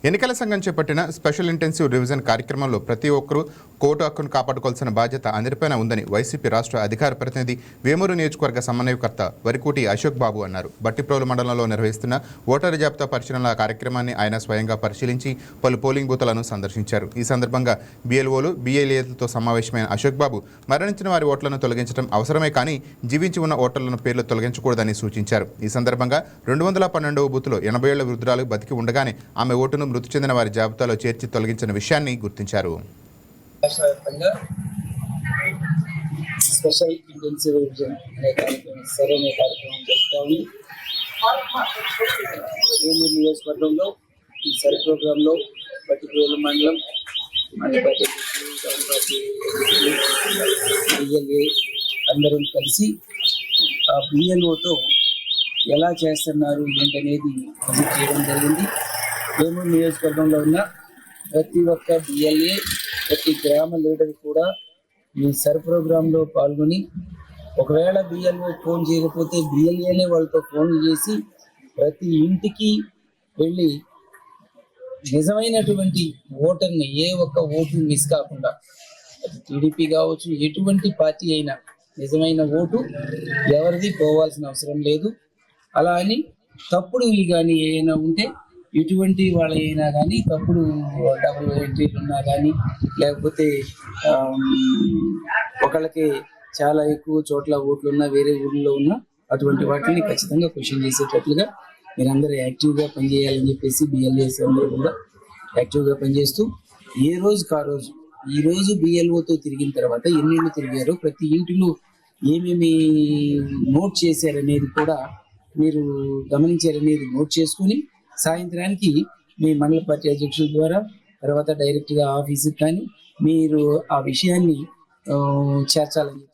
ఎన్నికల సంఘం చేపట్టిన స్పెషల్ ఇంటెన్సివ్ రివిజన్ కార్యక్రమంలో ప్రతి ఒక్కరూ కోర్టు హక్కును కాపాడుకోవాల్సిన బాధ్యత అందరిపైన ఉందని వైసీపీ రాష్ట్ర అధికార ప్రతినిధి వేమూరు నియోజకవర్గ సమన్వయకర్త వరికోటి అశోక్ బాబు అన్నారు. బట్టిప్రోలు మండలంలో నిర్వహిస్తున్న ఓటరు జాబితా పరిశీలన కార్యక్రమాన్ని ఆయన స్వయంగా పరిశీలించి పలు పోలింగ్ బూతులను సందర్శించారు. ఈ సందర్భంగా BLOలు BLAలతో సమావేశమైన అశోక్ బాబు మరణించిన వారి ఓట్లను తొలగించడం అవసరమే కానీ జీవించి ఉన్న ఓటర్లను పేర్లు తొలగించకూడదని సూచించారు. ఈ సందర్భంగా 212వ బూత్లో 80 ఏళ్ల వృద్ధురాలు బతికి ఉండగానే ఆమె ఓటును మృతి చెందిన వారి జాబితాలో చేర్చి తొలగించిన విషయాన్ని గుర్తించారు. స్పెషల్ ఇంటెన్సివ్ రివిజన్ అనే కార్యక్రమం సరైన కార్యక్రమం జరుగుతూ ఉంది. వేమూరు నియోజకవర్గంలో ఈ సర్ ప్రోగ్రాంలో బట్టిప్రోలు మండలం మండపేట టౌన్ పార్టీ BLA అందరం కలిసి ఆ BLOతో ఎలా చేస్తున్నారు ఏంటనేది విజిట్ చేయడం జరిగింది. వేమూరు నియోజకవర్గంలో ఉన్న ప్రతి ఒక్క BLA ప్రతి గ్రామ లీడర్ కూడా ఈ సర్ ప్రోగ్రాంలో పాల్గొని ఒకవేళ BLO ఫోన్ చేయకపోతే BLAనే వాళ్ళతో ఫోన్ చేసి ప్రతి ఇంటికి వెళ్ళి నిజమైనటువంటి ఓటర్ని ఏ ఒక్క ఓటు మిస్ కాకుండా అది టీడీపీ కావచ్చు ఎటువంటి పార్టీ అయినా నిజమైన ఓటు ఎవరిది పోవాల్సిన అవసరం లేదు. అలా అని తప్పుడు కానీ ఏమైనా ఉంటే ఎటువంటి వాళ్ళైనా కానీ తప్పుడు డబుల్ ఎంట్రీలు ఉన్నా కానీ లేకపోతే ఒకళ్ళకి చాలా ఎక్కువ చోట్ల ఓట్లు ఉన్నా వేరే ఊళ్ళో ఉన్నా అటువంటి వాటిని ఖచ్చితంగా క్వశ్చన్ చేసేటట్లుగా మీరందరూ యాక్టివ్గా పనిచేయాలని చెప్పేసి BLAs అందరూ కూడా యాక్టివ్గా పనిచేస్తూ ఏ రోజుకి ఆ రోజు ఈరోజు BLOతో తిరిగిన తర్వాత ఎన్నిళ్ళు తిరిగారో ప్రతి ఇంటిలో ఏమేమి నోట్ చేశారనేది కూడా మీరు గమనించారనేది నోట్ చేసుకుని సాయంత్రానికి మీ మండల పార్టీ అధ్యక్షుల ద్వారా తర్వాత డైరెక్ట్గా ఆఫీసుకి కానీ మీరు ఆ విషయాన్ని చేర్చాలని